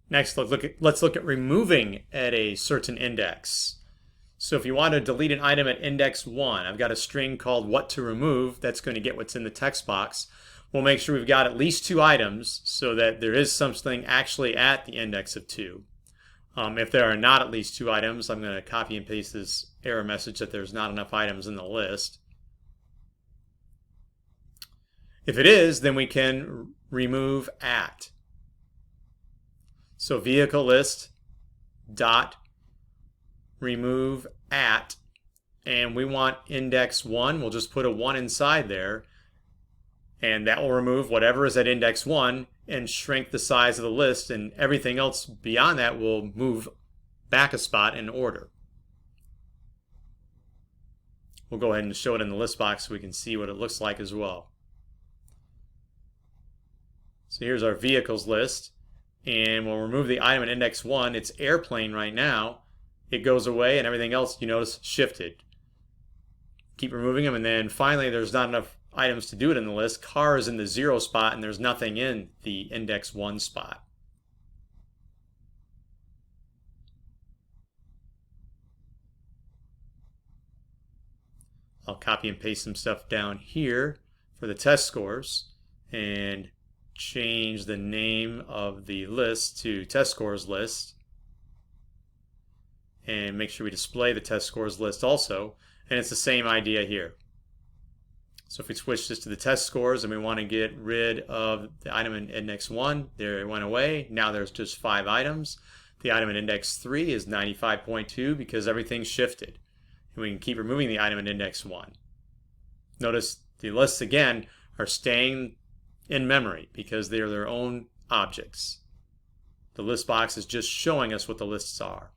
Next, let's look at removing at a certain index. So if you want to delete an item at index 1, I've got a string called what to remove that's going to get what's in the text box. We'll make sure we've got at least 2 items so that there is something actually at the index of 2. If there are not at least 2 items, I'm going to copy and paste this error message that there's not enough items in the list. If it is, then we can remove at. So vehicle list dot remove at, and we want index 1. We'll just put a 1 inside there, and that will remove whatever is at index 1 and shrink the size of the list, and everything else beyond that will move back a spot in order. We'll go ahead and show it in the list box so we can see what it looks like as well. So here's our vehicles list, and we'll remove the item at index 1. It's airplane right now. It goes away, and everything else, you notice, shifted. Keep removing them, and then finally there's not enough items to do it in the list. Car is in the 0 spot, and there's nothing in the index 1 spot. I'll copy and paste some stuff down here for the test scores and change the name of the list to test scores list, and make sure we display the test scores list also, and it's the same idea here. So if we switch this to the test scores and we want to get rid of the item in index 1, there it went away. Now there's just 5 items. The item in index 3 is 95.2 because everything shifted. And we can keep removing the item in index 1. Notice the lists again are staying in memory because they are their own objects. The list box is just showing us what the lists are.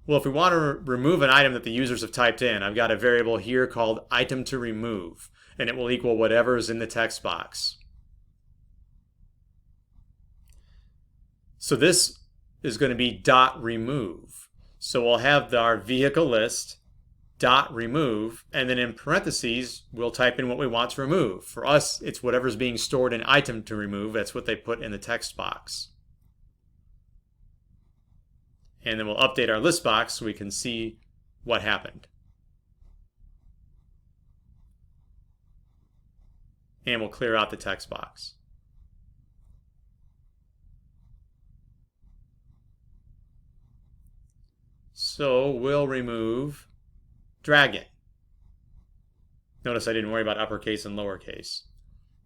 Well, if we want to remove an item that the users have typed in, I've got a variable here called item to remove, and it will equal whatever is in the text box. So this is going to be dot remove. So we'll have our vehicle list dot remove, and then in parentheses we'll type in what we want to remove. For us, it's whatever's being stored in item to remove. That's what they put in the text box. And then we'll update our list box so we can see what happened. And we'll clear out the text box. So we'll remove dragon. Notice I didn't worry about uppercase and lowercase.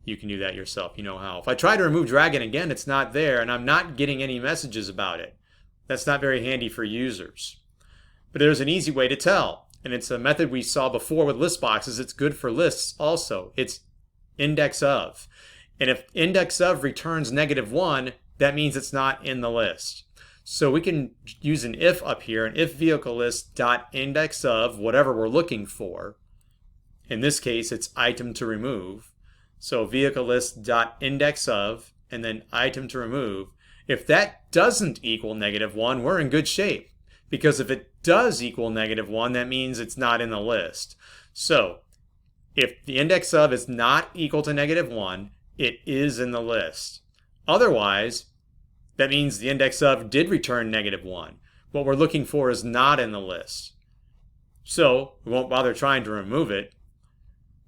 You can do that yourself. You know how. If I try to remove dragon again, it's not there, and I'm not getting any messages about it. That's not very handy for users. But there's an easy way to tell, and it's a method we saw before with list boxes. It's good for lists also. It's index of. And if index of returns -1, that means it's not in the list. So we can use an if up here, an if vehicle list dot index of whatever we're looking for. In this case, it's item to remove. So vehicle list dot index of, and then item to remove. If that doesn't equal -1, we're in good shape. Because if it does equal -1, that means it's not in the list. So if the index of is not equal to -1, it is in the list. Otherwise, that means the index of did return -1. What we're looking for is not in the list. So we won't bother trying to remove it.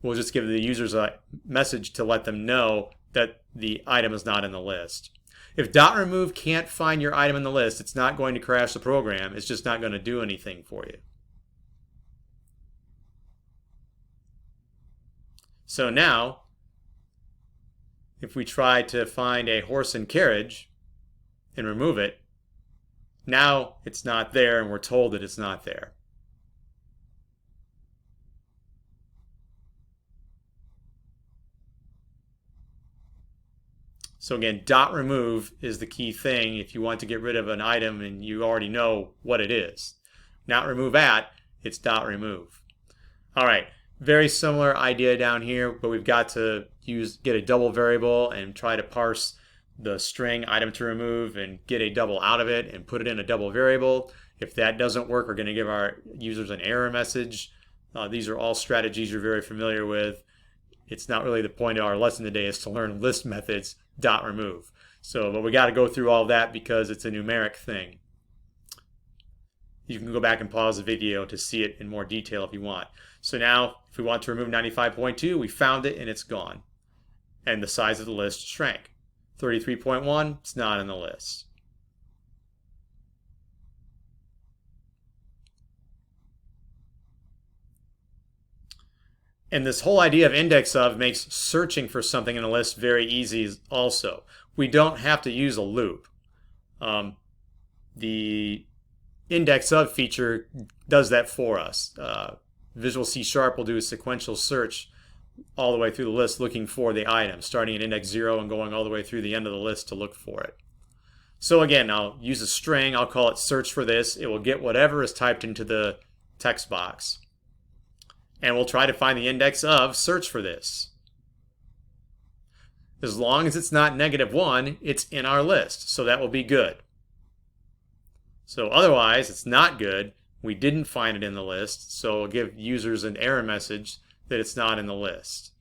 We'll just give the users a message to let them know that the item is not in the list. If dot remove can't find your item in the list, it's not going to crash the program. It's just not going to do anything for you. So now, if we try to find a horse and carriage and remove it, now it's not there and we're told that it's not there. So again, dot remove is the key thing if you want to get rid of an item and you already know what it is. Not remove at, it's dot remove. All right, very similar idea down here, but we've got to get a double variable and try to parse the string item to remove and get a double out of it and put it in a double variable. If that doesn't work, we're going to give our users an error message. These are all strategies you're very familiar with. It's not really the point of our lesson today is to learn list methods dot remove. But we got to go through all that because it's a numeric thing. You can go back and pause the video to see it in more detail if you want. So now, if we want to remove 95.2, we found it and it's gone. And the size of the list shrank. 33.1, it's not in the list. And this whole idea of index of makes searching for something in a list very easy also. We don't have to use a loop. The index of feature does that for us. Visual C# will do a sequential search all the way through the list looking for the item, starting at index 0 and going all the way through the end of the list to look for it. So again, I'll use a string. I'll call it search for this. It will get whatever is typed into the text box. And we'll try to find the index of search for this. As long as it's not -1, it's in our list, so that will be good. So otherwise, it's not good. We didn't find it in the list, so it'll give users an error message that it's not in the list.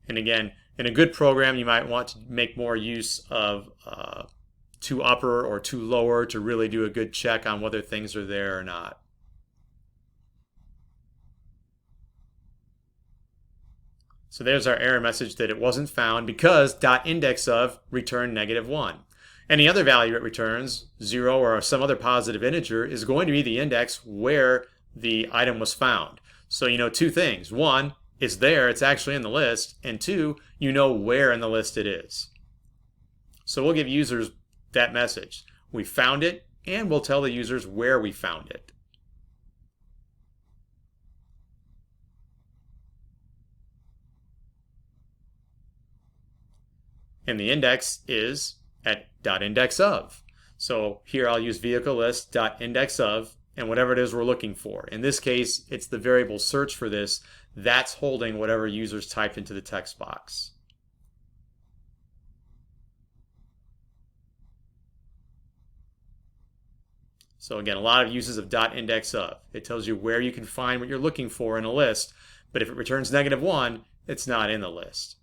And again, in a good program, you might want to make more use of to upper or to lower to really do a good check on whether things are there or not. So there's our error message that it wasn't found because .index of returned -1. Any other value it returns, 0 or some other positive integer, is going to be the index where the item was found. So you know two things. One, it's there, it's actually in the list. And two, you know where in the list it is. So we'll give users that message. We found it, and we'll tell the users where we found it. And the index is at .index of. So here I'll use vehicle list .index of and whatever it is we're looking for. In this case, it's the variable search for this. That's holding whatever users typed into the text box. So again, a lot of uses of .index of. It tells you where you can find what you're looking for in a list, but if it returns -1, it's not in the list.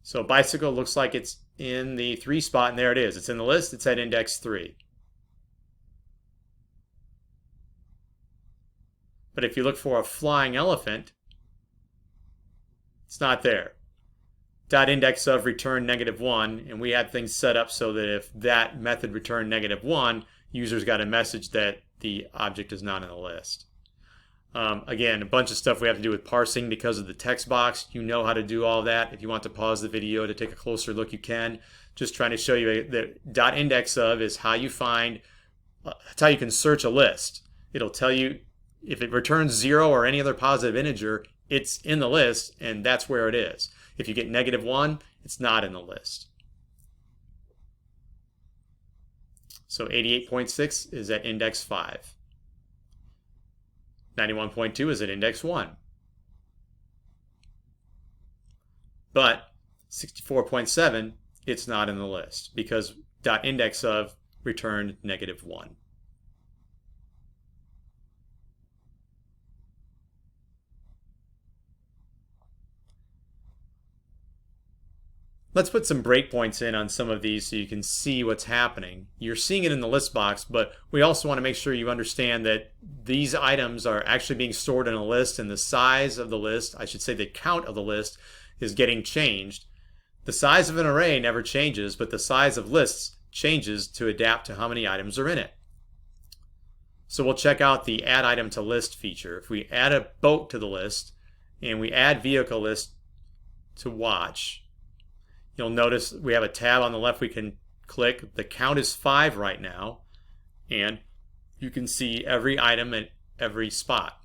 So bicycle looks like it's in the 3 spot, and there it is. It's in the list. It's at index 3. But if you look for a flying elephant, it's not there. .index of returned -1, and we had things set up so that if that method returned -1, users got a message that the object is not in the list. Again, a bunch of stuff we have to do with parsing because of the text box. You know how to do all that. If you want to pause the video to take a closer look, you can. Just trying to show you that .index of is how you find, that's how you can search a list. It'll tell you if it returns 0 or any other positive integer, it's in the list, and that's where it is. If you get -1, it's not in the list. So 88.6 is at index 5. 91.2 is at index 1. But 64.7, it's not in the list because .index of returned -1. Let's put some breakpoints in on some of these so you can see what's happening. You're seeing it in the list box, but we also want to make sure you understand that these items are actually being stored in a list, and the size of the list, I should say the count of the list, is getting changed. The size of an array never changes, but the size of lists changes to adapt to how many items are in it. So we'll check out the add item to list feature. If we add a boat to the list and we add vehicle list to watch, you'll notice we have a tab on the left we can click. The count is 5 right now, and you can see every item at every spot.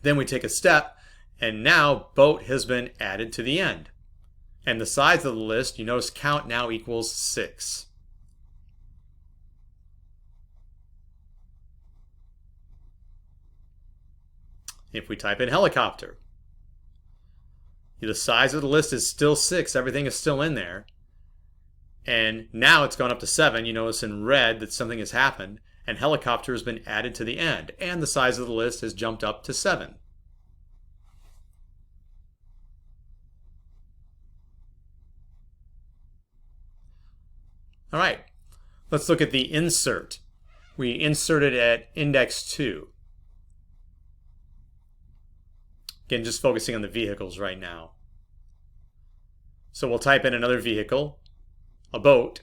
Then we take a step, and now boat has been added to the end. And the size of the list, you notice count now equals 6. If we type in helicopter, the size of the list is still 6. Everything is still in there. And now it's gone up to 7. You notice in red that something has happened. And helicopter has been added to the end. And the size of the list has jumped up to 7. All right, let's look at the insert. We inserted at index 2. Again, just focusing on the vehicles right now. So we'll type in another vehicle, a boat,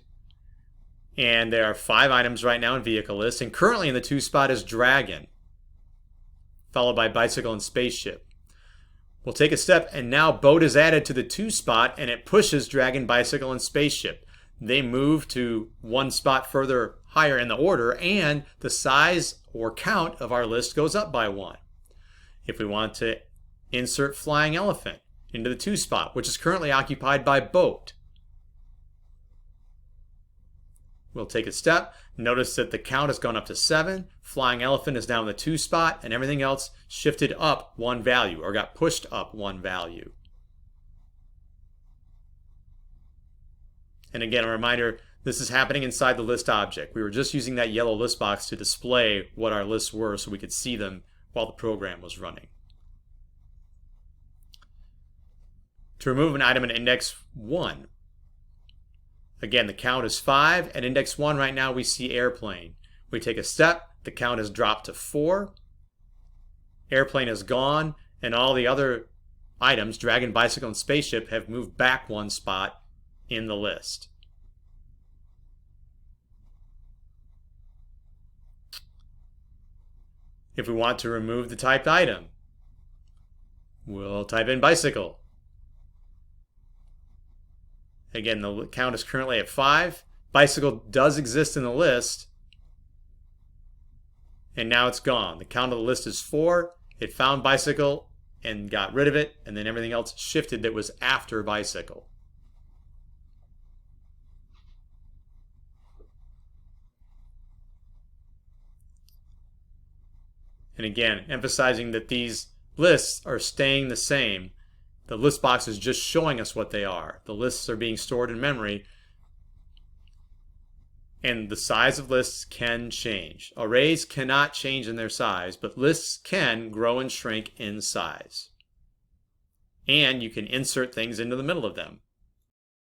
and there are 5 items right now in vehicle list, and currently in the 2 spot is dragon, followed by bicycle and spaceship. We'll take a step, and now boat is added to the 2 spot, and it pushes dragon, bicycle, and spaceship. They move to 1 spot further higher in the order, and the size or count of our list goes up by 1. If we want to insert flying elephant into the 2 spot, which is currently occupied by boat, we'll take a step. Notice that the count has gone up to 7. Flying elephant is now in the 2 spot, and everything else shifted up 1 value, or got pushed up 1 value. And again, a reminder, this is happening inside the list object. We were just using that yellow list box to display what our lists were so we could see them while the program was running. To remove an item in index 1, again, the count is 5. At index 1 right now, we see airplane. We take a step. The count has dropped to 4. Airplane is gone. And all the other items, dragon, bicycle, and spaceship, have moved back 1 spot in the list. If we want to remove the typed item, we'll type in bicycle. Again, the count is currently at 5. Bicycle does exist in the list, and now it's gone. The count of the list is 4. It found bicycle and got rid of it, and then everything else shifted that was after bicycle. And again, emphasizing that these lists are staying the same. The list box is just showing us what they are. The lists are being stored in memory, and the size of lists can change. Arrays cannot change in their size, but lists can grow and shrink in size. And you can insert things into the middle of them.